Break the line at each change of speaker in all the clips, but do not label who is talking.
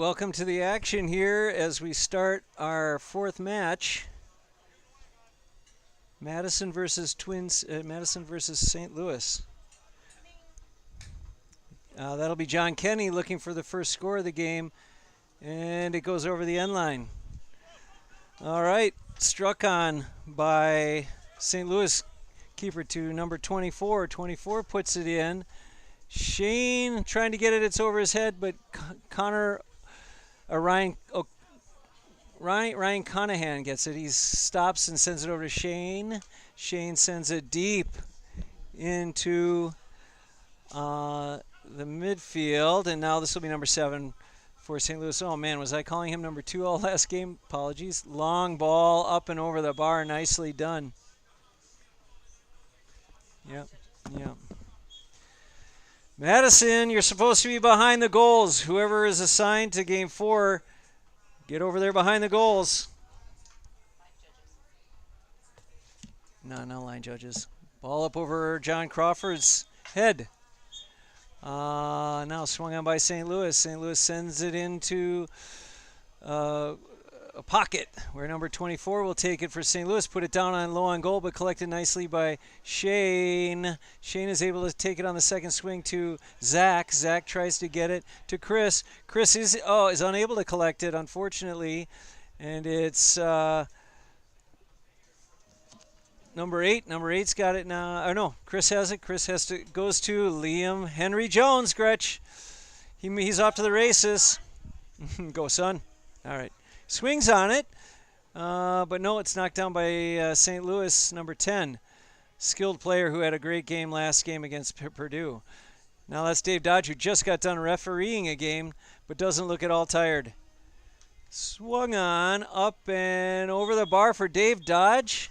welcome to the action here as we start our fourth match. Madison versus St. Louis. That'll be John Kenny looking for the first score of the game, and it goes over the end line. All right, struck on by St. Louis keeper to number 24. 24 puts it in. Shane trying to get it. It's over his head, but Ryan Conahan gets it. He stops and sends it over to Shane. Shane sends it deep into the midfield, and now this will be number 7 for St. Louis. Oh man, was I calling him number 2 all last game? Apologies. Long ball up and over the bar. Nicely done. Yep. Madison, you're supposed to be behind the goals. Whoever is assigned to game 4, get over there behind the goals. No line judges. Ball up over John Crawford's head. Now swung on by St. Louis. St. Louis sends it into a pocket where number 24 will take it for St. Louis. Put it down on low on goal, but collected nicely by Shane. Shane is able to take it on the second swing to Zach. Zach tries to get it to Chris. Chris is unable to collect it, unfortunately, and it's number 8. Number 8's got it now. Oh no, Chris has it. Chris goes to Liam Henry Jones. Gretsch. He's off to the races. Go, son. All right. Swings on it, but no, it's knocked down by St. Louis, number 10. Skilled player who had a great game last game against Purdue. Now that's Dave Dodge, who just got done refereeing a game, but doesn't look at all tired. Swung on, up and over the bar for Dave Dodge.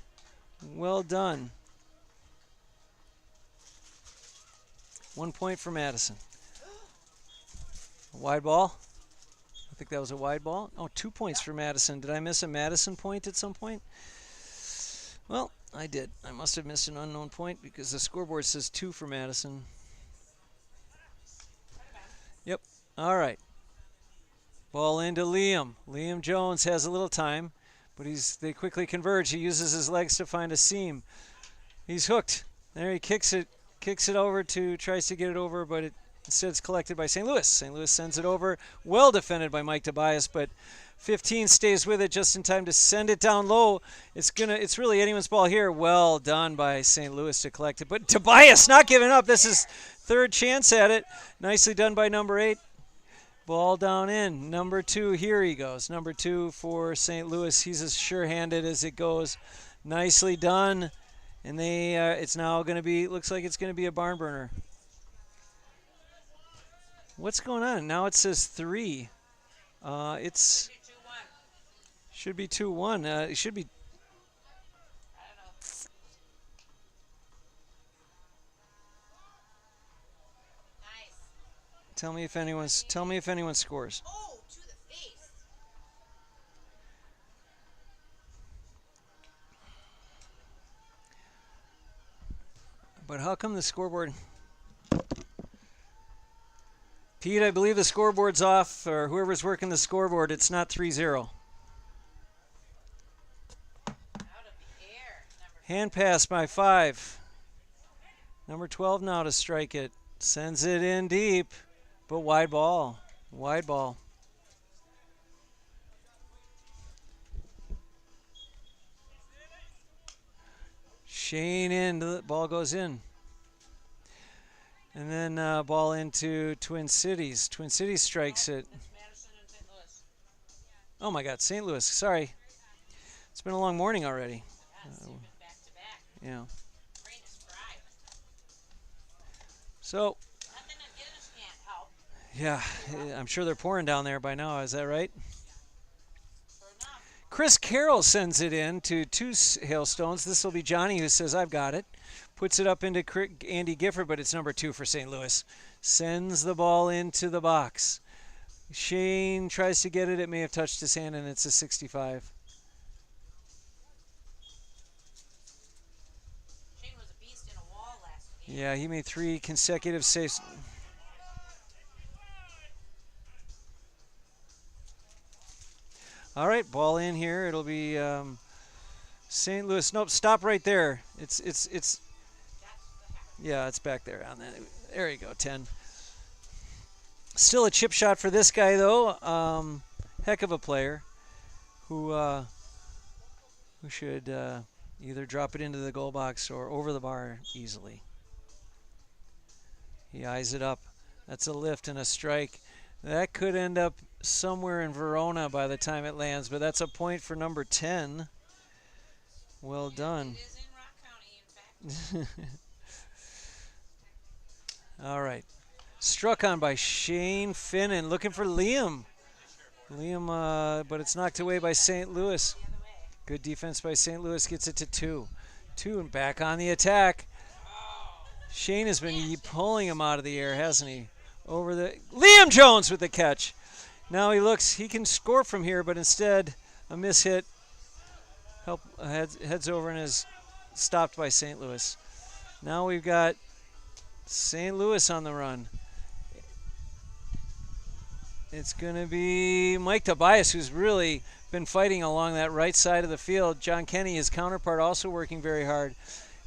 Well done. 1 point for Madison. A wide ball. I think that was a wide ball. Oh, 2 points for Madison. Did I miss a Madison point at some point? Well, I did. I must have missed an unknown point because the scoreboard says 2 for Madison. Yep. All right. Ball into Liam. Liam Jones has a little time, but they quickly converge. He uses his legs to find a seam. He's hooked. There he kicks it over tries to get it over, but instead it's collected by St. Louis. St. Louis sends it over. Well defended by Mike Tobias, but 15 stays with it just in time to send it down low. It's really anyone's ball here. Well done by St. Louis to collect it. But Tobias not giving up. This is third chance at it. Nicely done by number 8. Ball down in. Number 2, here he goes. Number 2 for St. Louis. He's as sure-handed as it goes. Nicely done. And it's now going to be, looks like it's going to be a barn burner. What's going on? Now it says 3. It's should be 2-1. It should be. Tell me if anyone scores.
Oh, to the face.
But how come the scoreboard? Pete, I believe the scoreboard's off, or whoever's working the scoreboard, it's not 3-0.
Out of the air.
Hand pass by 5. Number 12 now to strike it. Sends it in deep, but wide ball. Wide ball. Shane in, the ball goes in. And then ball into Twin Cities. Twin Cities strikes it.
Madison and St. Louis.
Oh my God, St. Louis. Sorry. It's been a long morning already.
Yes, you've been back to back.
Yeah.
Brain is fried.
So,
Nothing that Guinness can't help.
yeah, I'm sure they're pouring down there by now. Is that right?
Sure enough.
Chris Carroll sends it in to 2 hailstones. This will be Johnny who says, I've got it. Puts it up into Andy Gifford, but it's number 2 for St. Louis. Sends the ball into the box. Shane tries to get it. It may have touched his hand, and it's a 65.
Shane was a beast in a wall last game.
Yeah, he made 3 consecutive saves. All right, ball in here. It'll be St. Louis. Nope, stop right there. It's yeah, it's back there on that. There you go, 10. Still a chip shot for this guy though. Heck of a player who should either drop it into the goal box or over the bar easily. He eyes it up. That's a lift and a strike. That could end up somewhere in Verona by the time it lands, but that's a point for number 10. Well done.
It is in Rock County, in fact.
All right. Struck on by Shane Finnan, looking for Liam. Liam, but it's knocked away by St. Louis.
The other way.
Good defense by St. Louis, gets it to 2. 2 and back on the attack. Shane has been pulling him out of the air, hasn't he? Over the Liam Jones with the catch. Now he can score from here, but instead a miss hit heads over and is stopped by St. Louis. Now we've got St. Louis on the run. It's going to be Mike Tobias, who's really been fighting along that right side of the field. John Kenny, his counterpart, also working very hard.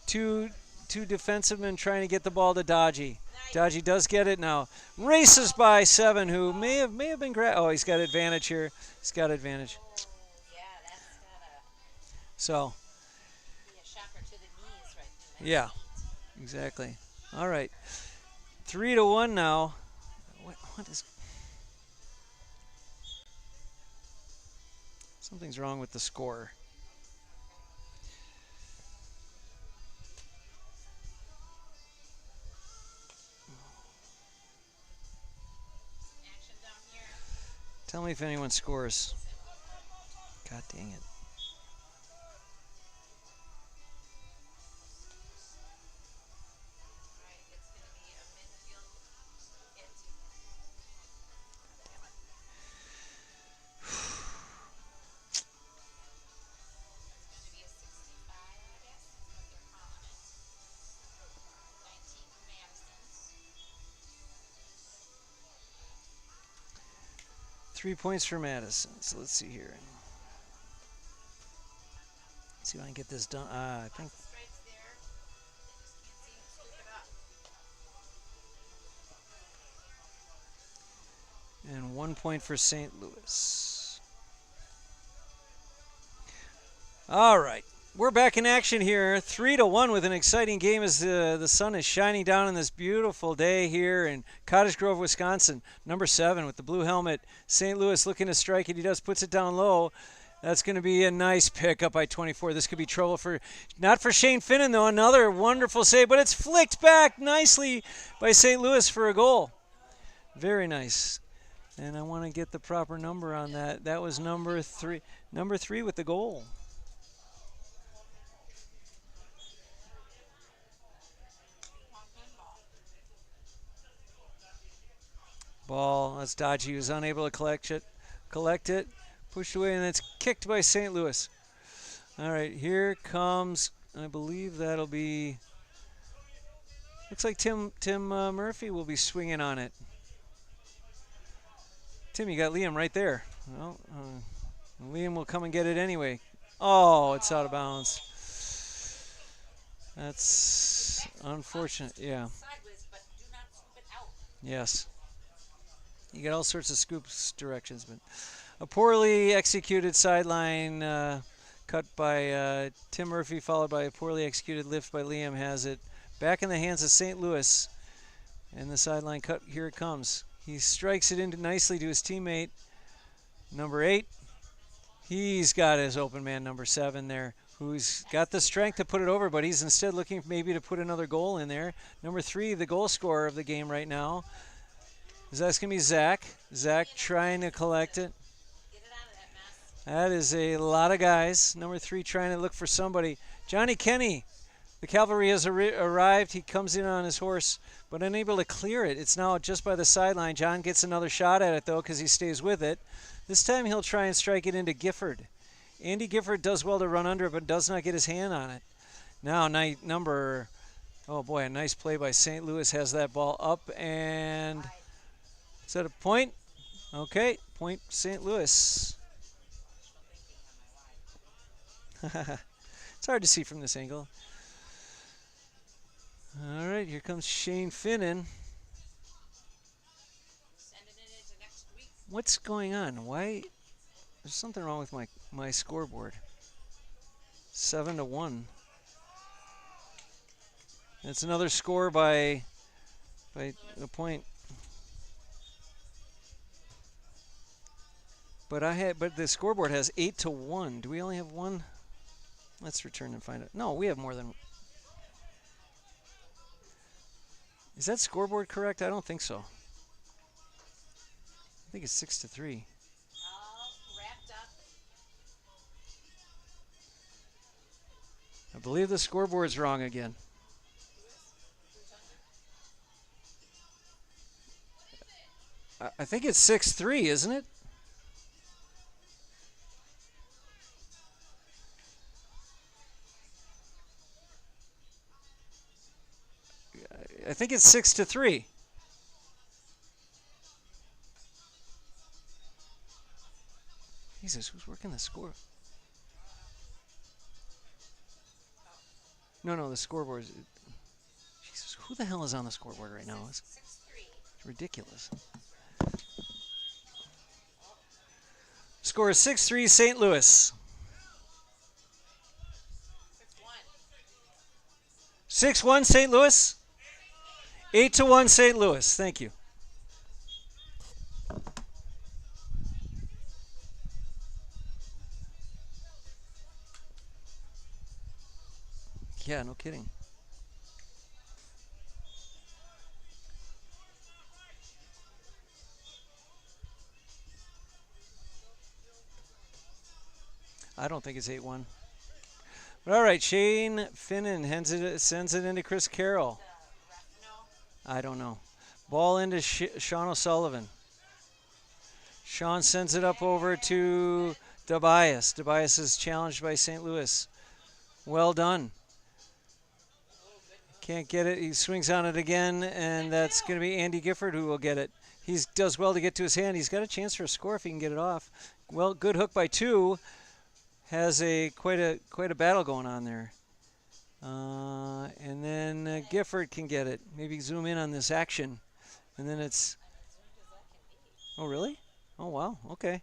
Two defensivemen trying to get the ball to Dodgy. Dodgy does get it now. Races by 7, who may have been he's got advantage here. He's got advantage.
Yeah, that's gotta
So,
be a shocker to the knees right there.
yeah, exactly. All right, 3-1 now. What is? Something's wrong with the score.
Action down here.
Tell me if anyone scores. God dang it.
All right, it's going to be a midfield hit. It's going to be a 65, I guess. That's what they're calling it. 19 for Madison.
3 points for Madison. So let's see here. Let's see if I can get this done. I think
Lots of stripes there. They just can't seem to scoop it up.
and 1 point for St. Louis. All right. We're back in action here, 3-1 with an exciting game as the sun is shining down on this beautiful day here in Cottage Grove, Wisconsin. Number 7 with the blue helmet, St. Louis looking to strike it. He does, puts it down low. That's going to be a nice pick up by 24. This could be trouble not for Shane Finnan though. Another wonderful save, but it's flicked back nicely by St. Louis for a goal. Very nice. And I want to get the proper number on that. That was number 3. Number 3 with the goal. Ball, that's Dodgy. He was unable to collect it, pushed away, and it's kicked by St. Louis. All right, here comes, I believe that'll be, looks like Tim Murphy will be swinging on it. Tim, you got Liam right there. Well, Liam will come and get it anyway. Oh, it's out of bounds. That's unfortunate, yeah.
Sideways, but do not scoop it out.
Yes. You get all sorts of scoops directions, but a poorly executed sideline cut by Tim Murphy, followed by a poorly executed lift by Liam, has it back in the hands of St. Louis. And the sideline cut, here it comes. He strikes it in nicely to his teammate, number 8. He's got his open man, number 7 there, who's got the strength to put it over, but he's instead looking maybe to put another goal in there. Number 3, the goal scorer of the game right now. That's going to be Zach. Zach trying to collect it.
Get it out of that mess.
That is a lot of guys. Number 3 trying to look for somebody. Johnny Kenny. The cavalry has arrived. He comes in on his horse, but unable to clear it. It's now just by the sideline. John gets another shot at it, though, because he stays with it. This time he'll try and strike it into Gifford. Andy Gifford does well to run under it, but does not get his hand on it. Now, oh boy, a nice play by St. Louis has that ball up, and is that a point? Okay, point St. Louis. It's hard to see from this angle. All right, here comes Shane Finnan.
Sending it into next week.
What's going on? Why? There's something wrong with my scoreboard. 7-1. It's another score by a point. But the scoreboard has 8-1. Do we only have one? Let's return and find it. No, we have more than. Is that scoreboard correct? I don't think so. I think it's 6-3.
All wrapped up.
I believe the scoreboard's wrong again. I think it's 6-3, isn't it? I think it's 6-3. Jesus, who's working the score? No, the scoreboard. Jesus, who the hell is on the scoreboard right now? It's
6-3.
ridiculous. Score is 6-3 St. Louis. 6-1 St. Louis. 8-1 St. Louis. Thank you. Yeah, no kidding. I don't think it's 8-1. But all right, Shane Finnan sends it into Chris Carroll. I don't know. Ball into Sean O'Sullivan. Sean sends it up over to Tobias. Tobias is challenged by St. Louis. Well done. Can't get it. He swings on it again, and that's going to be Andy Gifford who will get it. He does well to get to his hand. He's got a chance for a score if he can get it off. Well, good hook by two. Has quite a battle going on there. And then Gifford can get it. Maybe zoom in on this action. And then it's... Oh, really? Oh, wow. Okay.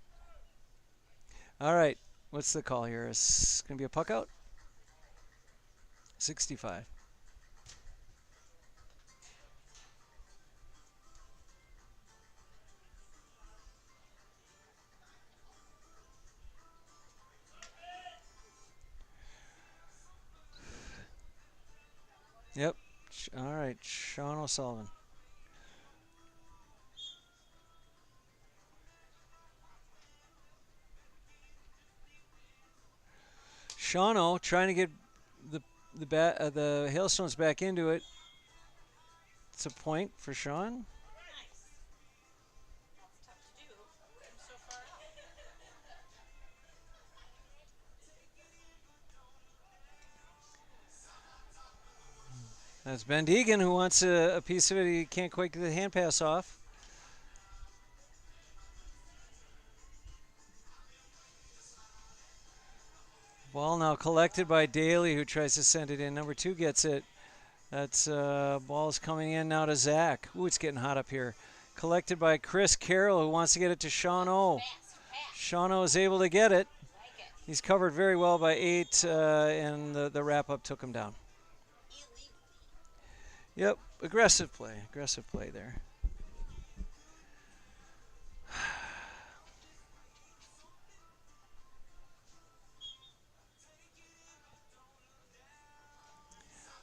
All right. What's the call here? It's going to be a puck out? 65. Yep. All right. Sean O'Sullivan. Shauno trying to get the Hailstones back into it. It's a point for Sean. That's Ben Deegan who wants a piece of it. He can't quite get the hand pass off. Ball now collected by Daly, who tries to send it in. Number 2 gets it. That's ball's coming in now to Zach. Ooh, it's getting hot up here. Collected by Chris Carroll, who wants to get it to Sean O. Sean O is able to get it. He's covered very well by 8, and the wrap-up took him down. Yep, aggressive play there.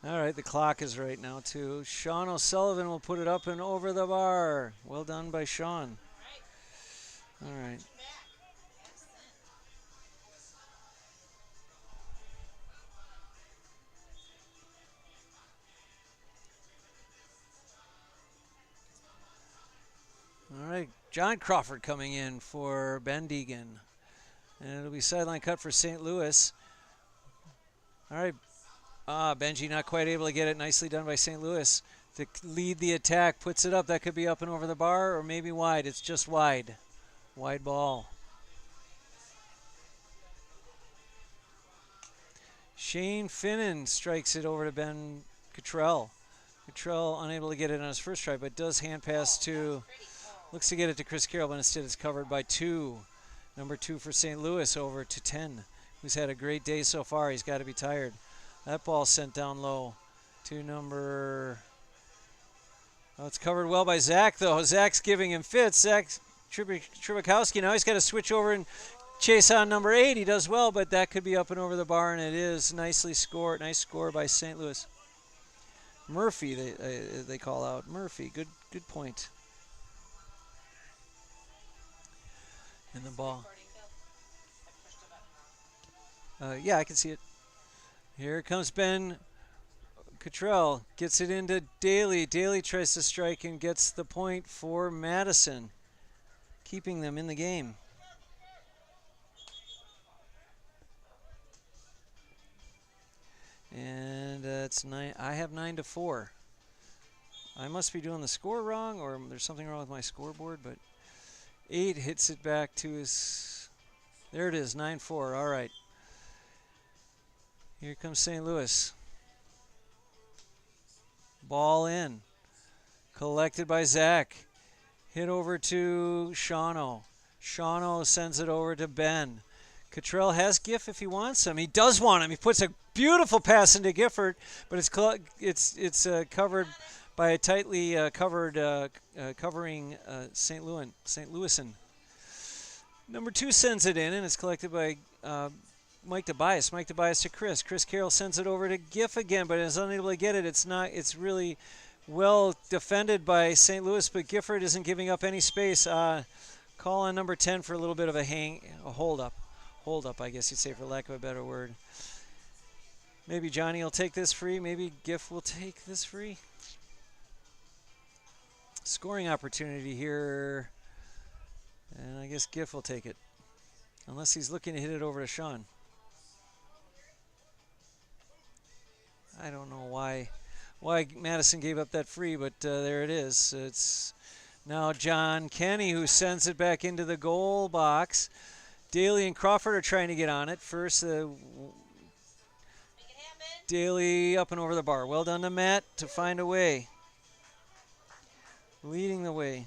All right, the clock is right now, too. Sean O'Sullivan will put it up and over the bar. Well done by Sean. All right. All right, John Crawford coming in for Ben Deegan. And it'll be sideline cut for St. Louis. All right. Benji not quite able to get it. Nicely done by St. Louis to lead the attack. Puts it up. That could be up and over the bar or maybe wide. It's just wide. Wide ball. Shane Finnan strikes it over to Ben Cottrell. Cottrell unable to get it on his first try, but does hand pass to, looks to get it to Chris Carroll, but instead it's covered by 2. Number 2 for St. Louis over to 10, who's had a great day so far. He's got to be tired. That ball sent down low to number, oh, it's covered well by Zach, though. Zach's giving him fits. Zach Trubakowski, now he's got to switch over and chase on number 8. He does well, but that could be up and over the bar, and it is nicely scored. Nice score by St. Louis. Murphy, they call out. Murphy, good point. And the ball. Yeah, I can see it. Here comes Ben Cottrell. Gets it into Daly. Daly tries to strike and gets the point for Madison, keeping them in the game. And it's 9. I have 9-4. I must be doing the score wrong, or there's something wrong with my scoreboard. But 8 hits it back to his. There it is, 9-4. All right. Here comes St. Louis. Ball in. Collected by Zach. Hit over to Shawno. Shawno sends it over to Ben. Cottrell has Giff if he wants him. He does want him. He puts a beautiful pass into Gifford, but it's covered by a tightly covered covering St. Louisan. Number 2 sends it in, and it's collected by Mike Tobias. Mike Tobias to Chris. Chris Carroll sends it over to Giff again, but is unable to get it. It's really well defended by St. Louis, but Gifford isn't giving up any space. Call on number 10 for a little bit of a hold up. Hold up, I guess you'd say, for lack of a better word. Maybe Johnny will take this free. Maybe Giff will take this free. Scoring opportunity here. And I guess Giff will take it. Unless he's looking to hit it over to Sean. I don't know why Madison gave up that free, but there it is. It's now John Kenny who sends it back into the goal box. Daly and Crawford are trying to get on it. First, Daly up and over the bar. Well done to Matt to find a way. Leading the way.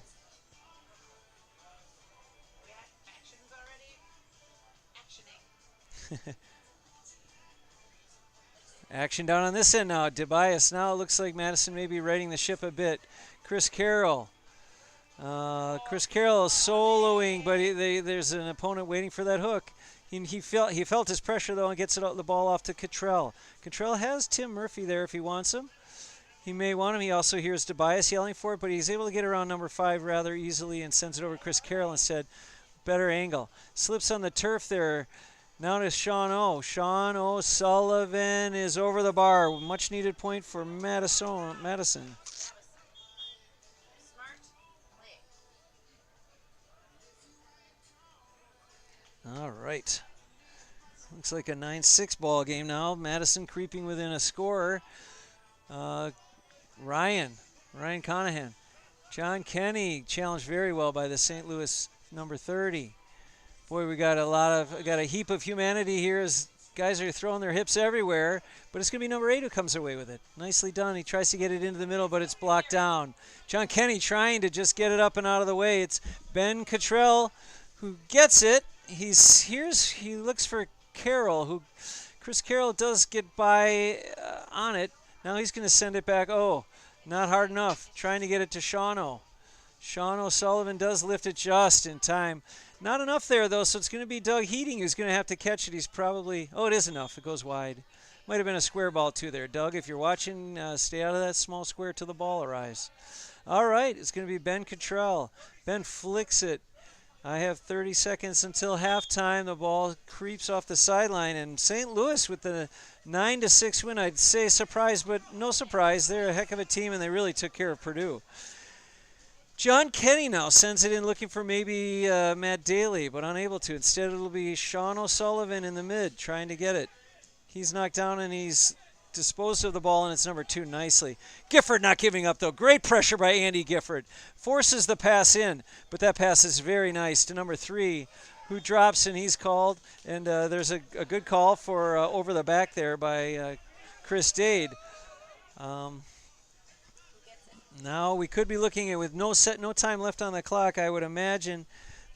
Action down on this end now. Tobias now. It looks like Madison may be righting the ship a bit. Chris Carroll. Chris Carroll is soloing, but there's an opponent waiting for that hook. He felt his pressure, though, and gets the ball off to Cottrell. Cottrell has Tim Murphy there if he wants him. He may want him. He also hears Tobias yelling for it, but he's able to get around number 5 rather easily and sends it over to Chris Carroll instead. Better angle. Slips on the turf there. Now to Sean O. Sean O'Sullivan is over the bar. Much needed point for Madison. All right. Looks like a 9-6 ball game now. Madison creeping within a score. Ryan Conahan. John Kenny challenged very well by the St. Louis number 30. Boy, we got a heap of humanity here as guys are throwing their hips everywhere, but it's going to be number 8 who comes away with it. Nicely done. He tries to get it into the middle, but it's blocked down. John Kenny trying to just get it up and out of the way. It's Ben Cottrell who gets it. He looks for Carroll, Chris Carroll does get by on it. Now he's going to send it back. Oh, not hard enough. Trying to get it to Shawno. Sean O'Sullivan does lift it just in time. Not enough there, though, so it's going to be Doug Heating who's going to have to catch it. He's probably, it is enough. It goes wide. Might have been a square ball, too, there. Doug, if you're watching, stay out of that small square till the ball arrives. All right, it's going to be Ben Cottrell. Ben flicks it. I have 30 seconds until halftime. The ball creeps off the sideline, and St. Louis with the 9-6 win. I'd say surprise, but no surprise. They're a heck of a team, and they really took care of Purdue. John Kenny now sends it in looking for maybe Matt Daly, but unable to. Instead, it'll be Sean O'Sullivan in the mid trying to get it. He's knocked down, and he's disposed of the ball, and it's number 2 nicely. Gifford not giving up, though. Great pressure by Andy Gifford. Forces the pass in, but that pass is very nice to number 3, who drops, and he's called. And there's a good call for over the back there by Chris Dade. Um,
Who gets it?
Now we could be looking at with no time left on the clock. I would imagine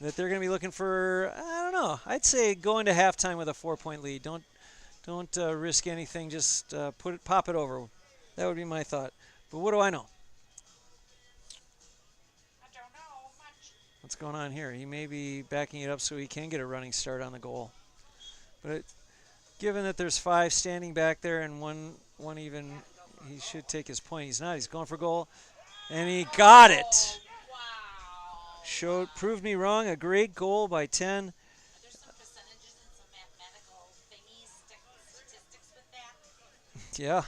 that they're going to be looking for I don't know. I'd say go into halftime with a 4-point lead. Don't risk anything. Just pop it over. That would be my thought. But what do I know?
I don't know much.
What's going on here? He may be backing it up so he can get a running start on the goal. But given that there's 5 standing back there and one even, he should take his point. He's not. He's going for goal, and he got it.
Wow.
Proved me wrong. A great goal by 10.
There's some percentages and some mathematical thingies, statistics with that.
Yeah.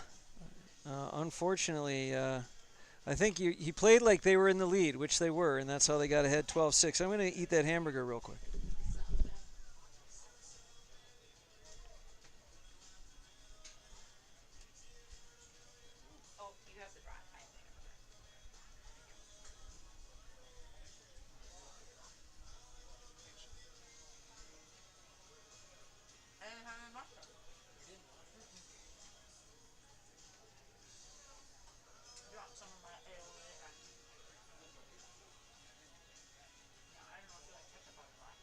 Unfortunately, I think he played like they were in the lead, which they were, and that's how they got ahead 12-6. I'm going to eat that hamburger real quick.
Oh, you have the dry pie there. I didn't have any mustard. You want some of my aioli and yeah, I don't know if you like ketchup on that.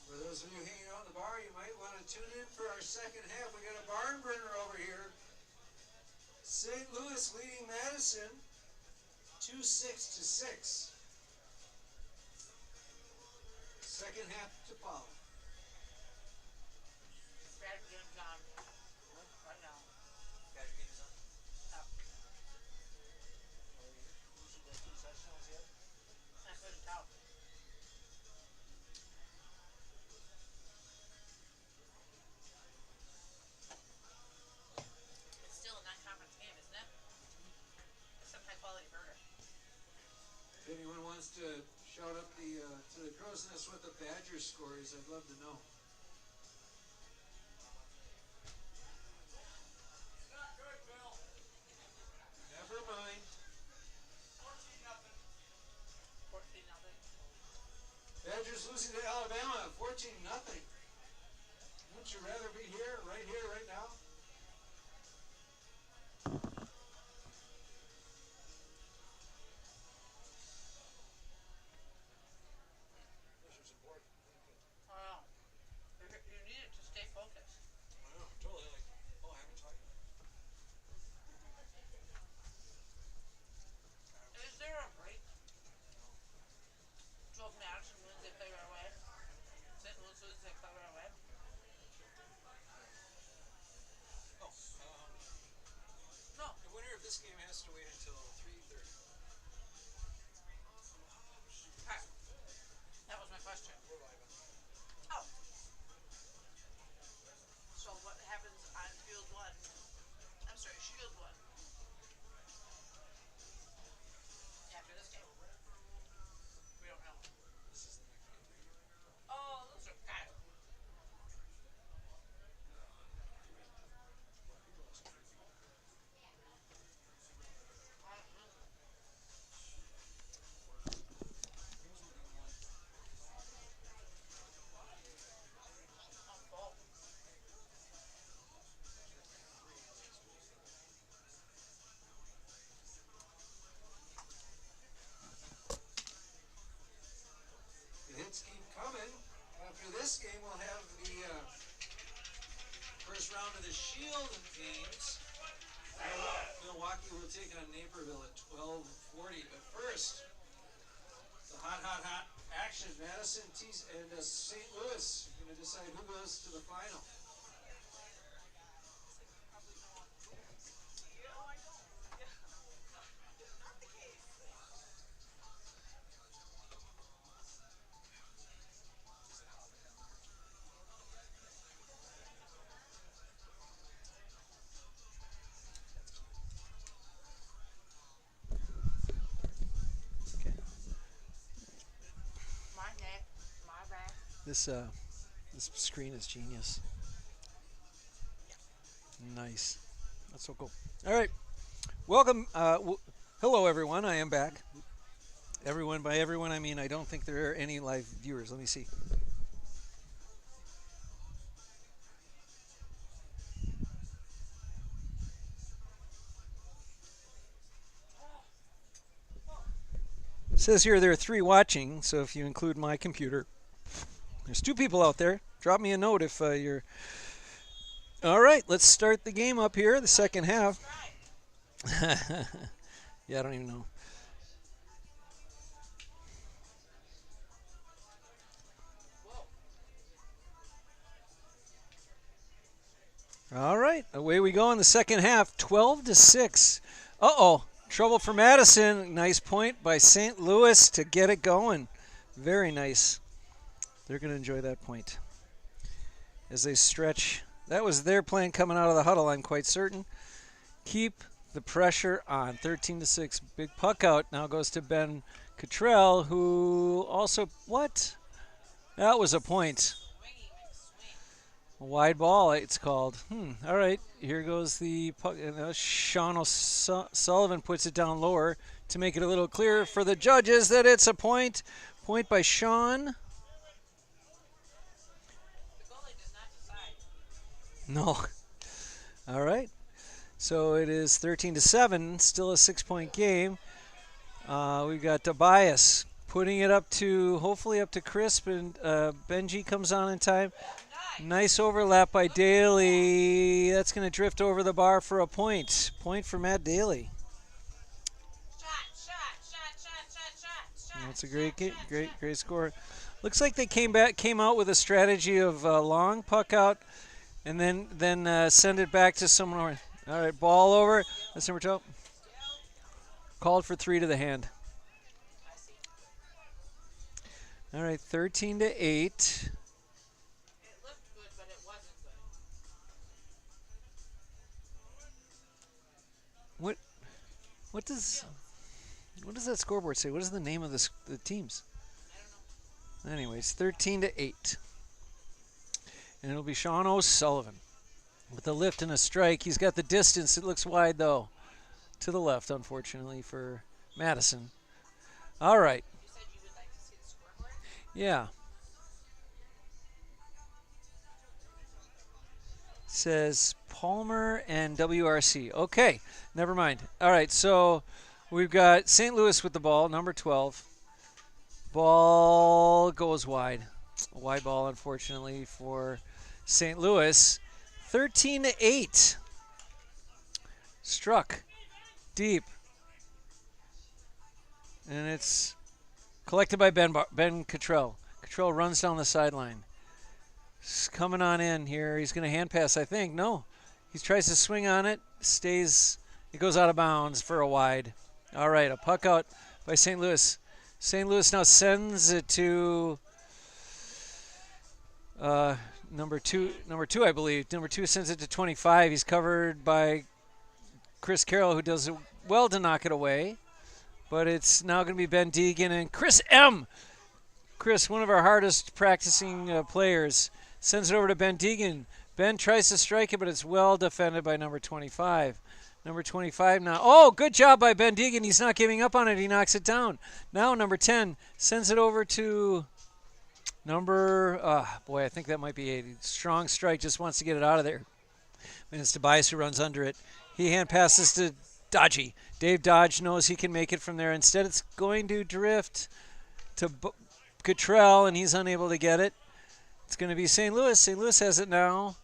For those of you hanging out in the bar, you might want to tune in for our second half. We got a barn burner over here. St. Louis leading Madison 2-6. Second half to follow.
Bad game's on right now.
Got your games on?
Up.
Who's the two touchdowns yet?
I couldn't tell. It's still a non-conference game, isn't it? It's some high quality burger.
If anyone wants to shout up to the Crow's Nest what the Badgers score is, I'd love to know. Never mind.
14-0.
Badgers losing to Alabama 14-0. Wouldn't you rather be here, right now? This was important.
Wow. You need it to stay focused.
I know, totally. Like, oh, I haven't talked.
Is there a break? So if Madison wins, they play right away. St. Louis loses, they play right away.
Oh,
No.
the winner of this game has to wait until 3:30.
Okay. That was my question.
We're live on.
Oh. So what happens on field one? I'm sorry, shield one. After this game. We don't know.
This is the next game.
Oh, those are got it. I'm full.
The hits keep coming. After this game, we'll have the first round of the Shield games. Milwaukee will take on Naperville at 12:40. But first, the hot action. Madison and St. Louis are going to decide who goes to the final. This screen is genius. Nice. That's so cool. All right. Welcome. Hello, everyone. I am back. Everyone, by everyone, I mean I don't think there are any live viewers. Let me see. It says here there are 3 watching, so if you include my computer, there's 2 people out there. Drop me a note if you're. All right, let's start the game up here, the second half. Yeah, I don't even know. All right, away we go in the second half, 12-6. Uh-oh, trouble for Madison. Nice point by St. Louis to get it going. Very nice. They're going to enjoy that point as they stretch. That was their plan coming out of the huddle, I'm quite certain. Keep the pressure on. 13-6. Big puck out now goes to Ben Cottrell, who also, what? That was a point. A wide ball, it's called. All right, here goes the puck. Sean O'Sullivan puts it down lower to make it a little clearer for the judges that it's a point. Point by Sean.
The goalie does not decide.
No. All right. So it is 13-7, still a 6-point game. We've got Tobias putting it up to, hopefully up to Crisp, and Benji comes on in time. Nice overlap by Daly. That's going to drift over the bar for a point. Point for Matt Daly. That's a great score. Looks like they came out with a strategy of long puck out, and then send it back to someone. All right, ball over. That's number 12. Called for 3 to the hand. All right, 13-8. What does that scoreboard say? What is the name of the teams? Anyways, 13-8. And it'll be Sean O'Sullivan with a lift and a strike. He's got the distance. It looks wide, though. To the left, unfortunately, for Madison. All right.
You said you would like to see the scoreboard?
Yeah. Says Palmer and WRC. Okay, never mind. All right, so we've got St. Louis with the ball, number 12. Ball goes wide. A wide ball, unfortunately, for St. Louis. 13-8. Struck deep. And it's collected by Ben Cottrell. Cottrell runs down the sideline. He's coming on in here. He's going to hand pass, I think. No. He tries to swing on it. Stays. It goes out of bounds for a wide. All right, a puck out by St. Louis. St. Louis now sends it to number two, I believe. Number 2 sends it to 25. He's covered by Chris Carroll, who does well to knock it away. But it's now going to be Ben Deegan and Chris M. Chris, one of our hardest practicing players, sends it over to Ben Deegan. Ben tries to strike it, but it's well defended by number 25. Number 25 now. Oh, good job by Ben Deegan. He's not giving up on it. He knocks it down. Now number 10 sends it over to number, I think that might be 80. Strong strike, just wants to get it out of there. And it's Tobias who runs under it. He hand passes to Dodgy. Dave Dodge knows he can make it from there. Instead, it's going to drift to Cottrell, and he's unable to get it. It's going to be St. Louis. St. Louis has it now.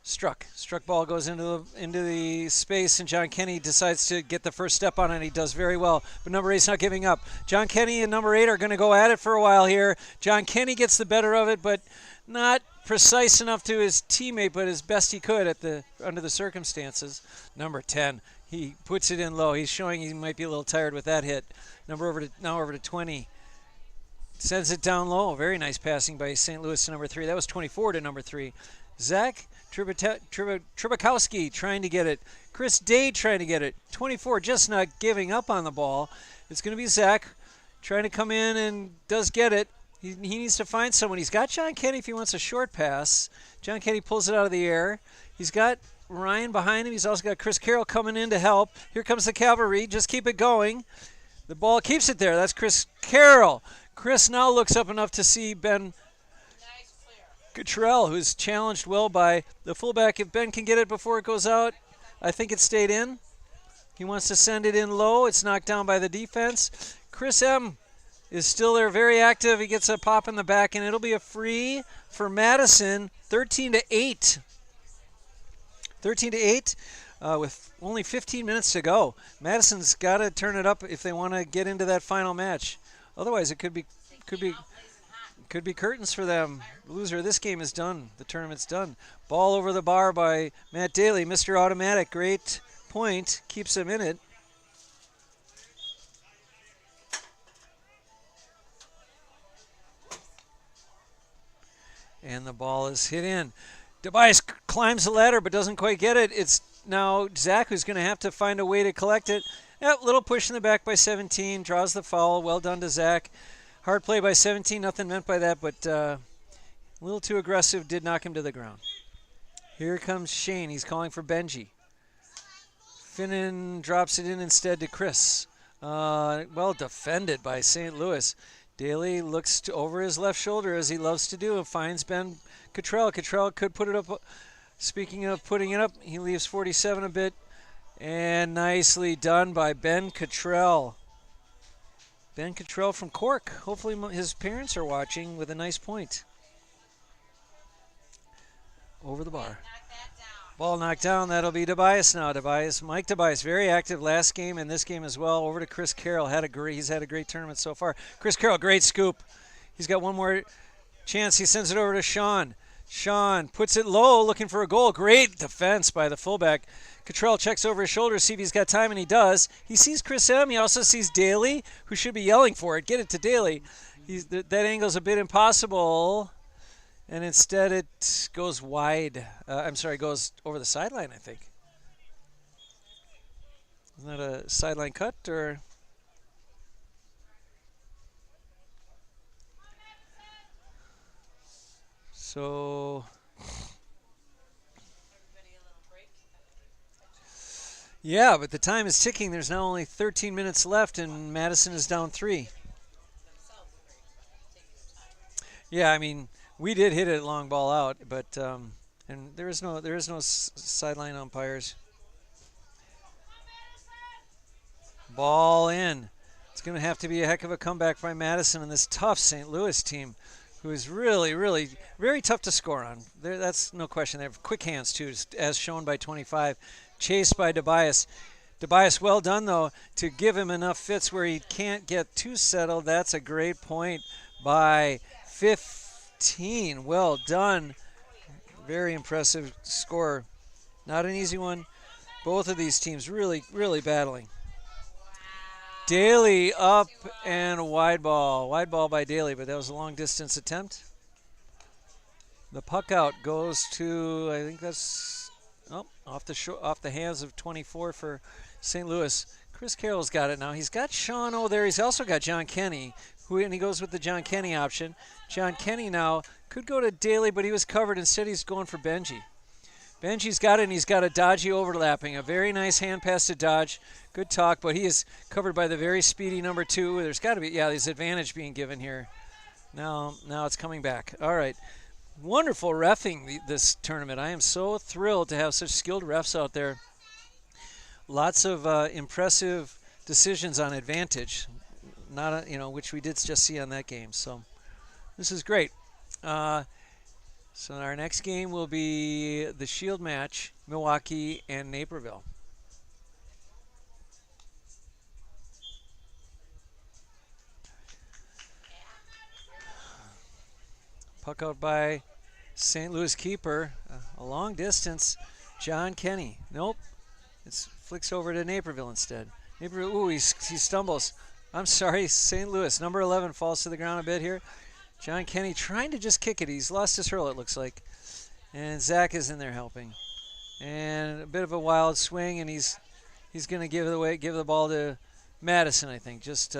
Struck ball goes into the space, and John Kenny decides to get the first step on it. He does very well, but number 8's not giving up. John Kenny and number 8 are going to go at it for a while here. John Kenny gets the better of it, but not precise enough to his teammate, but as best he could under the circumstances. Number 10, he puts it in low. He's showing he might be a little tired with that hit. Over to 20. Sends it down low. Very nice passing by St. Louis to number 3. That was 24 to number 3. Zach Trubakowski trying to get it. Chris Day trying to get it. 24 just not giving up on the ball. It's going to be Zach trying to come in and does get it. He needs to find someone. He's got John Kenny if he wants a short pass. John Kenny pulls it out of the air. He's got Ryan behind him. He's also got Chris Carroll coming in to help. Here comes the cavalry. Just keep it going. The ball keeps it there. That's Chris Carroll. Chris now looks up enough to see Ben Cottrell, who's challenged well by the fullback. If Ben can get it before it goes out, I think it stayed in. He wants to send it in low. It's knocked down by the defense. Chris M. is still there, very active. He gets a pop in the back, and it'll be a free for Madison, 13-8. 13-8 with only 15 minutes to go. Madison's got to turn it up if they want to get into that final match. Otherwise, it could be curtains for them. Loser of this game is done. The tournament's done. Ball over the bar by Matt Daly, Mr. Automatic. Great point, keeps him in it. And the ball is hit in. Tobias climbs the ladder but doesn't quite get it. It's now Zach who's going to have to find a way to collect it. Yep, little push in the back by 17. Draws the foul. Well done to Zach. Hard play by 17. Nothing meant by that, but a little too aggressive. Did knock him to the ground. Here comes Shane. He's calling for Benji. Finnan drops it in instead to Chris. Well defended by St. Louis. Daly looks over his left shoulder as he loves to do and finds Ben Cottrell. Cottrell could put it up. Speaking of putting it up, he leaves 47 a bit. And nicely done by Ben Cottrell. Ben Cottrell from Cork. Hopefully his parents are watching with a nice point. Over the bar. Ball knocked down. That'll be Tobias now. Mike Tobias, very active last game and this game as well. Over to Chris Carroll. He's had a great tournament so far. Chris Carroll, great scoop. He's got one more chance. He sends it over to Sean. Sean puts it low, looking for a goal. Great defense by the fullback. Cottrell checks over his shoulder, see if he's got time, and he does. He sees Chris M. He also sees Daly, who should be yelling for it. Get it to Daly. That angle's a bit impossible. And instead it goes wide. Goes over the sideline, I think. Isn't that a sideline cut or? So. Yeah, but the time is ticking. There's now only 13 minutes left, and Madison is down 3. Yeah, I mean. We did hit it long ball out, but and there is no sideline umpires. Ball in. It's going to have to be a heck of a comeback by Madison and this tough St. Louis team, who is really, really very tough to score on. That's no question. They have quick hands too, as shown by 25. Chased by Tobias. Tobias, well done though to give him enough fits where he can't get too settled. That's a great point by 15. Well done. Very impressive score. Not an easy one. Both of these teams really, really battling. Daly up and wide ball. Wide ball by Daly, but that was a long distance attempt. The puck out goes to, I think that's off the hands of 24 for St. Louis. Chris Carroll's got it now. He's got Sean O there. He's also got John Kenny, and he goes with the John Kenny option. John Kenny now could go to Daly, but he was covered. Instead, he's going for Benji. Benji's got it, and he's got a Dodgy overlapping. A very nice hand pass to Dodge. Good talk, but he is covered by the very speedy number 2. There's got to be, there's advantage being given here. Now it's coming back. All right. Wonderful reffing this tournament. I am so thrilled to have such skilled refs out there. Lots of impressive decisions on advantage. Which we did just see on that game. So this is great. So our next game will be the Shield match, Milwaukee and Naperville. Puck out by St. Louis keeper, a long distance. John Kenny. Nope. It flicks over to Naperville instead. Naperville. Ooh, he stumbles. I'm sorry, St. Louis. Number 11 falls to the ground a bit here. John Kenny trying to just kick it. He's lost his hurl, it looks like. And Zach is in there helping. And a bit of a wild swing, and he's going to give the ball to Madison, I think. Just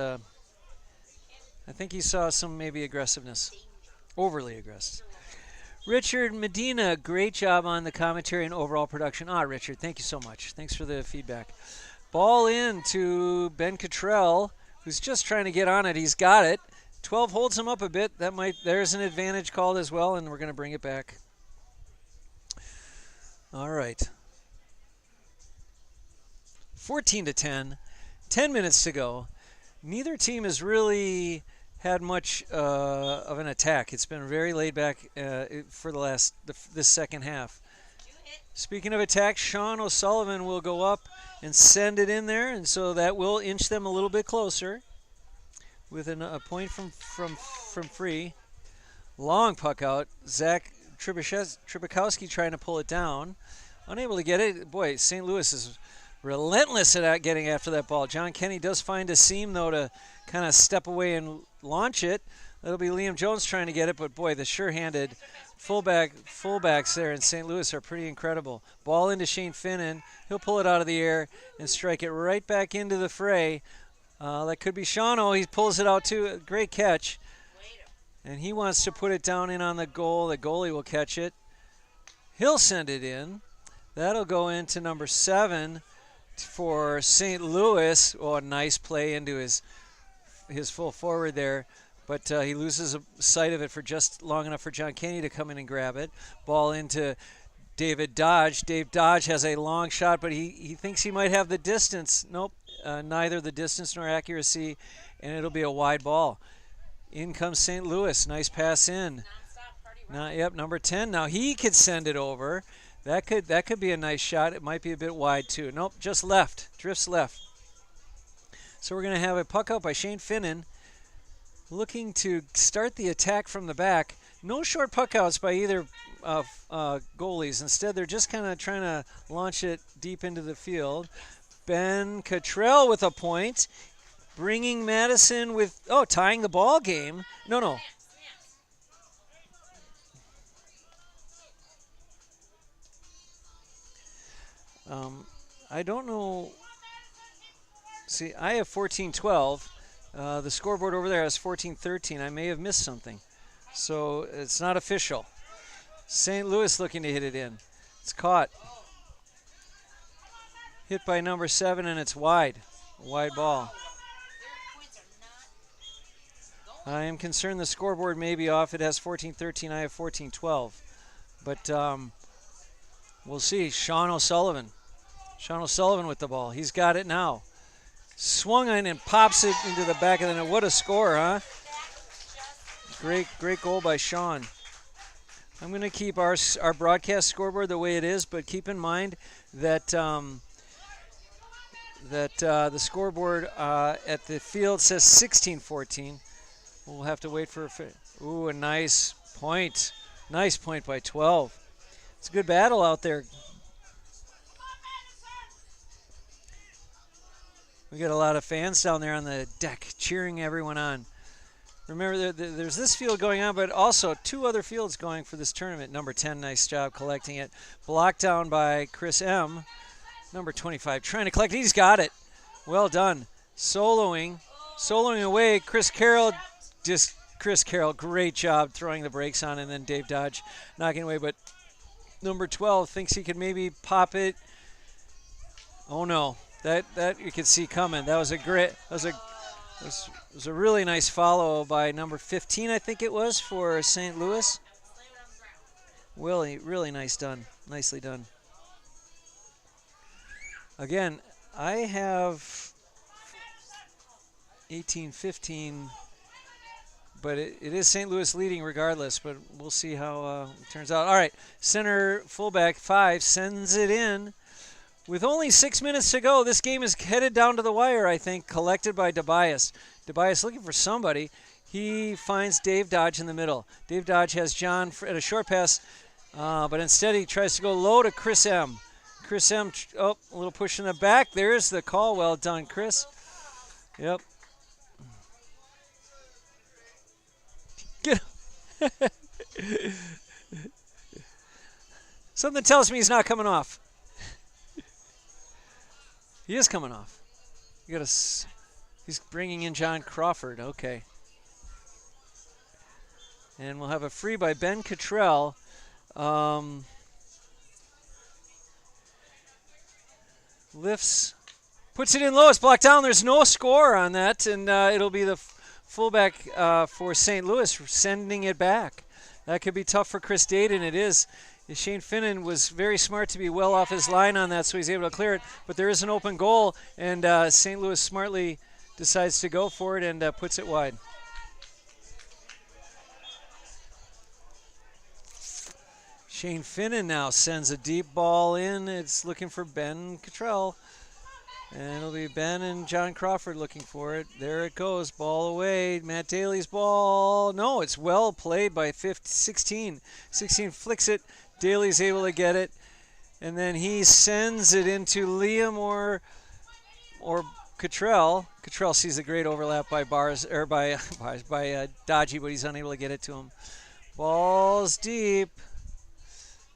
I think he saw some maybe aggressiveness,
Danger.
overly aggressive. Richard Medina, great job on the commentary and overall production. Richard, thank you so much. Thanks for the feedback. Ball in to Ben Cottrell, who's just trying to get on it. He's got it. 12 holds him up a bit. There's an advantage called as well, and we're going to bring it back. All right. 14 to 10. 10 minutes to go. Neither team has really had much of an attack. It's been very laid back for this second half. Speaking of attack, Sean O'Sullivan will go up and send it in there, and so that will inch them a little bit closer with a point from free. Long puck out. Zach Trubakowski trying to pull it down. Unable to get it. Boy, St. Louis is relentless at getting after that ball. John Kenny does find a seam, though, to kind of step away and launch it. That'll be Liam Jones trying to get it, but boy, the sure-handed fullbacks there in St. Louis are pretty incredible. Ball into Shane Finnan. He'll pull it out of the air and strike it right back into the fray. That could be Shauno. He pulls it out too. Great catch. And he wants to put it down in on the goal. The goalie will catch it. He'll send it in. That'll go into number 7 for St. Louis. Oh, a nice play into his full forward there. But he loses sight of it for just long enough for John Kenny to come in and grab it. Ball into David Dodge. Dave Dodge has a long shot, but he thinks he might have the distance. Nope, neither the distance nor accuracy, and it'll be a wide ball. In comes St. Louis. Nice pass in. Number 10. Now he could send it over. That could be a nice shot. It might be a bit wide too. Nope, just left. Drifts left. So we're going to have a puck out by Shane Finnan, looking to start the attack from the back. No short puck outs by either goalies. Instead, they're just kind of trying to launch it deep into the field. Ben Cottrell with a point, bringing Madison with, tying the ball game. No. I don't know. See, I have 14-12. The scoreboard over there has 14-13. I may have missed something. So it's not official. St. Louis looking to hit it in. It's caught. Hit by number 7, and it's wide. A wide ball. I am concerned the scoreboard may be off. It has 14-13. I have 14-12. But we'll see. Sean O'Sullivan. Sean O'Sullivan with the ball. He's got it now. Swung in and pops it into the back of the net. What a score, huh? Great goal by Sean. I'm going to keep our broadcast scoreboard the way it is, but keep in mind that the scoreboard at the field says 16-14. We'll have to wait for a nice point. Nice point by 12. It's a good battle out there. We got a lot of fans down there on the deck cheering everyone on. Remember, there's this field going on, but also 2 other fields going for this tournament. Number 10, nice job collecting it. Blocked down by Chris M. Number 25, trying to collect it. He's got it. Well done. Soloing away. Chris Carroll, great job throwing the brakes on, and then Dave Dodge knocking away. But number 12 thinks he could maybe pop it. Oh, no. That you could see coming. That was a really nice follow by number 15, I think it was, for St. Louis. Really nicely done. Again, I have 18-15, but it is St. Louis leading regardless, but we'll see how it turns out. All right, center fullback 5 sends it in. With only 6 minutes to go, this game is headed down to the wire, I think, collected by Tobias. Tobias looking for somebody. He finds Dave Dodge in the middle. Dave Dodge has John at a short pass, but instead he tries to go low to Chris M. Chris M, a little push in the back. There's the call. Well done, Chris. Yep. Get Something tells me he's not coming off. He is coming off. He's bringing in John Crawford. Okay. And we'll have a free by Ben Cottrell. Lifts, puts it in low. It's blocked down. There's no score on that, and it'll be the fullback for St. Louis sending it back. That could be tough for Chris Dayton. It is. Shane Finnan was very smart to be well off his line on that, so he's able to clear it. But there is an open goal, and St. Louis smartly decides to go for it and puts it wide. Shane Finnan now sends a deep ball in. It's looking for Ben Cottrell. And it'll be Ben and John Crawford looking for it. There it goes. Ball away. Matt Daly's ball. No, it's well played by 16. 16 flicks it. Daly's able to get it. And then he sends it into Liam or Cottrell. Cottrell sees a great overlap by Dodgy, but he's unable to get it to him. Ball's deep.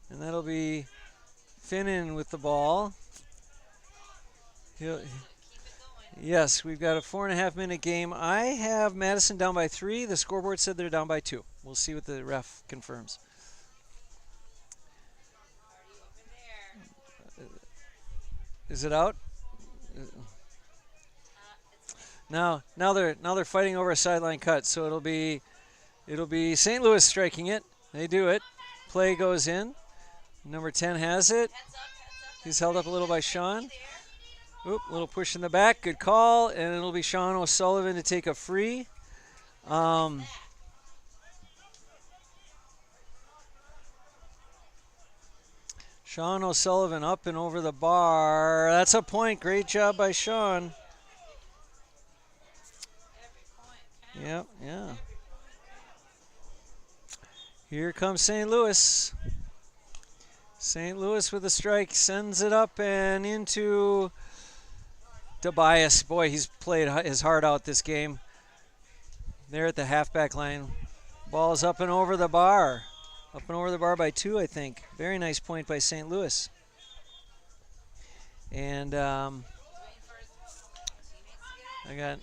And that'll be Finnan with the ball. Yes, we've got a 4.5 minute game. I have Madison down by 3. The scoreboard said they're down by 2. We'll see what the ref confirms. Is it out? Now they're fighting over a sideline cut, so it'll be St. Louis striking it. They do it. Play goes in. Number 10 has it. He's held up a little by Sean. Oop, little push in the back. Good call. And it'll be Sean O'Sullivan to take a free. Sean O'Sullivan up and over the bar. That's a point. Great job by Sean. Yep, yeah. Here comes St. Louis. St. Louis with a strike, sends it up and into Tobias. Boy, he's played his heart out this game. There at the halfback line. Ball's up and over the bar. Up and over the bar by 2, I think. Very nice point by St. Louis. And I got,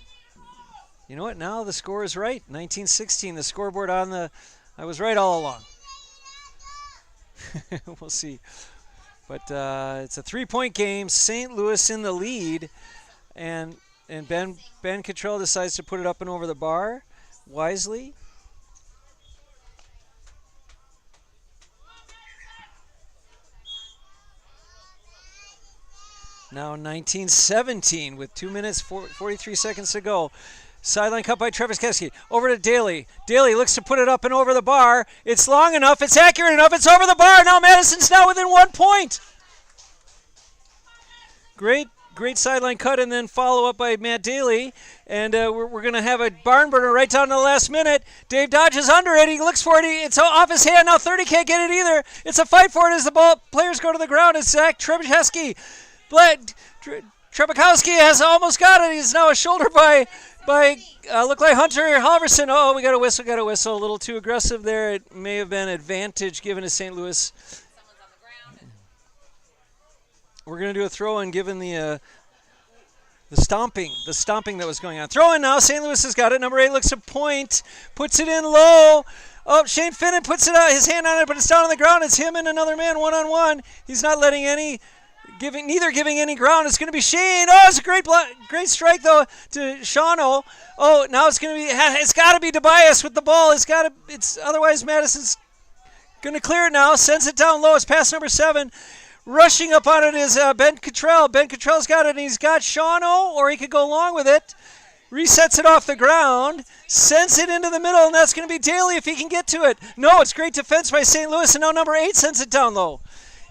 you know what, now the score is right. 19-16, the scoreboard on the, I was right all along. We'll see. But it's a 3-point game. St. Louis in the lead. And Ben Cottrell decides to put it up and over the bar wisely. Now 19-17 with 2 minutes, 43 seconds to go. Sideline cut by Travis Keski. Over to Daly. Daly looks to put it up and over the bar. It's long enough. It's accurate enough. It's over the bar. Now Madison's now within 1 point. Great sideline cut and then follow up by Matt Daly. And we're going to have a barn burner right down to the last minute. Dave Dodge is under it. He looks for it. It's off his hand. Now 30 can't get it either. It's a fight for it as the ball players go to the ground. It's Zach Trebekowski. Trebekowski has almost got it. He's now a shoulder by look like Hunter Halverson. Oh, we got a whistle. A little too aggressive there. It may have been advantage given to St. Louis. We're going to do a throw-in given the stomping that was going on. Throw-in now. St. Louis has got it. Number 8 looks to point. Puts it in low. Oh, Shane Finnan puts it out, his hand on it, but it's down on the ground. It's him and another man one-on-one. He's not letting neither giving any ground. It's going to be Shane. Oh, it's a great strike though to Shawno. Oh, now it's got to be Tobias with the ball. It's otherwise Madison's going to clear it now. Sends it down low. It's pass number 7. Rushing up on it is Ben Cottrell. Ben Cottrell's got it, and he's got Shawno, or he could go along with it. Resets it off the ground, sends it into the middle, and that's going to be Daly if he can get to it. No, it's great defense by St. Louis, and now number 8 sends it down low.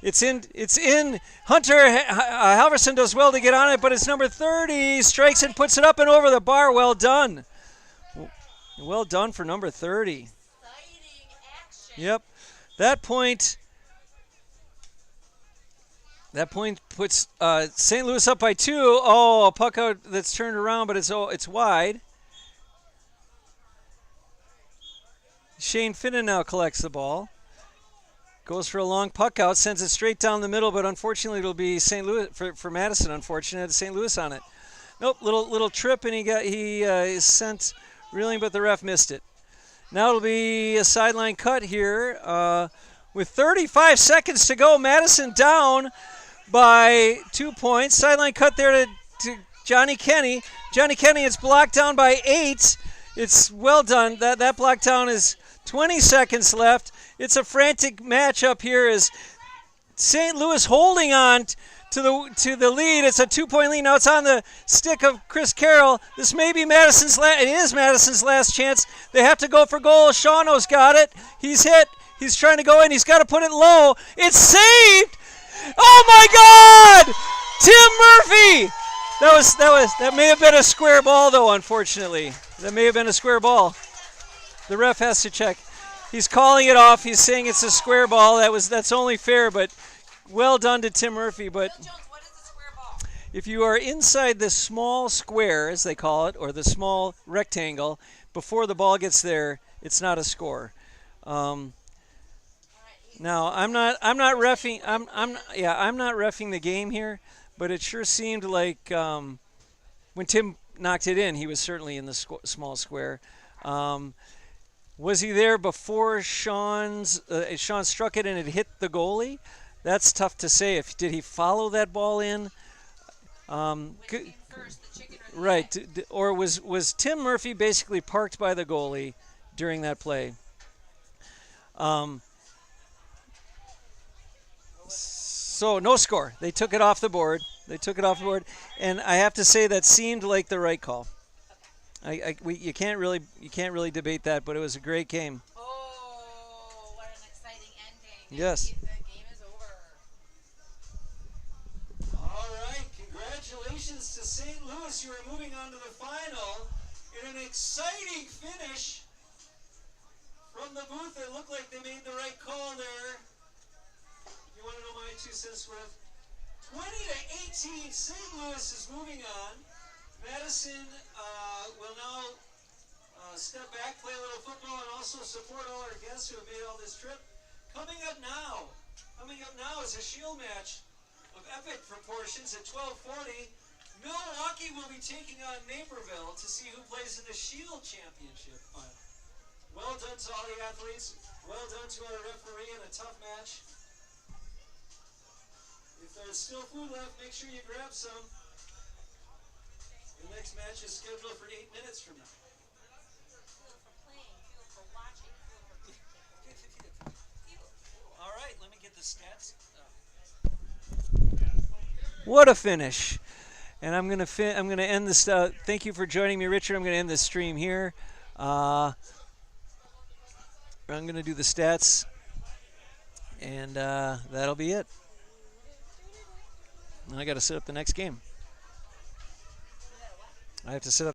It's in. Hunter Halverson does well to get on it, but it's number 30. Strikes and puts it up and over the bar. Well done. Well done for number 30.
Exciting action.
Yep. That point puts St. Louis up by 2. Oh, a puck out that's turned around, but it's wide. Shane Finnan now collects the ball. Goes for a long puck out, sends it straight down the middle, but unfortunately it'll be St. Louis for Madison. Unfortunate, St. Louis on it. Nope, little trip, and he sent reeling, but the ref missed it. Now it'll be a sideline cut here. With 35 seconds to go, Madison down by 2 points. Sideline cut there to Johnny Kenny. Johnny Kenny, it's blocked down by 8. It's well done. That block down is 20 seconds left. It's a frantic matchup here as St. Louis holding on to the lead. It's a 2-point lead. Now it's on the stick of Chris Carroll. This may be Madison's it is Madison's last chance. They have to go for goal. Shawno's got it. He's hit. He's trying to go in. He's got to put it low. It's saved. Oh my God! Tim Murphy. That may have been a square ball though. Unfortunately, that may have been a square ball. The ref has to check. He's calling it off. He's saying it's a square ball. That's only fair, but well done to Tim Murphy. But
Bill Jones, what is a square ball?
if you are inside the small square, as they call it, or the small rectangle, before the ball gets there, it's not a score. Now I'm not reffing. I'm not reffing the game here, but it sure seemed like when Tim knocked it in, he was certainly in the small square. Was he there before Sean struck it and it hit the goalie? That's tough to say. Did he follow that ball in?
Which came first, the chicken or the
Right.
egg?
Or was Tim Murphy basically parked by the goalie during that play? So no score. They took it off the board. And I have to say that seemed like the right call. You can't really debate that, but it was a great game.
Oh, what an exciting ending.
Yes.
The game is over.
All right, congratulations to St. Louis. You are moving on to the final in an exciting finish. From the booth, it looked like they made the right call there. You want to know my 2 cents worth? 20-18, St. Louis is moving on. Madison will now step back, play a little football, and also support all our guests who have made all this trip. Coming up now is a shield match of epic proportions at 12:40. Milwaukee will be taking on Naperville to see who plays in the Shield Championship final. Well done to all the athletes. Well done to our referee in a tough match. If there's still food left, make sure you grab some. The next match is scheduled for 8 minutes from now.
Fuel for playing, fuel for watching, fuel for
All right, let me get the stats. What a finish! And I'm gonna end this. Thank you for joining me, Richard. I'm gonna end this stream here. I'm gonna do the stats, and that'll be it. I got to set up the next game. I have to set up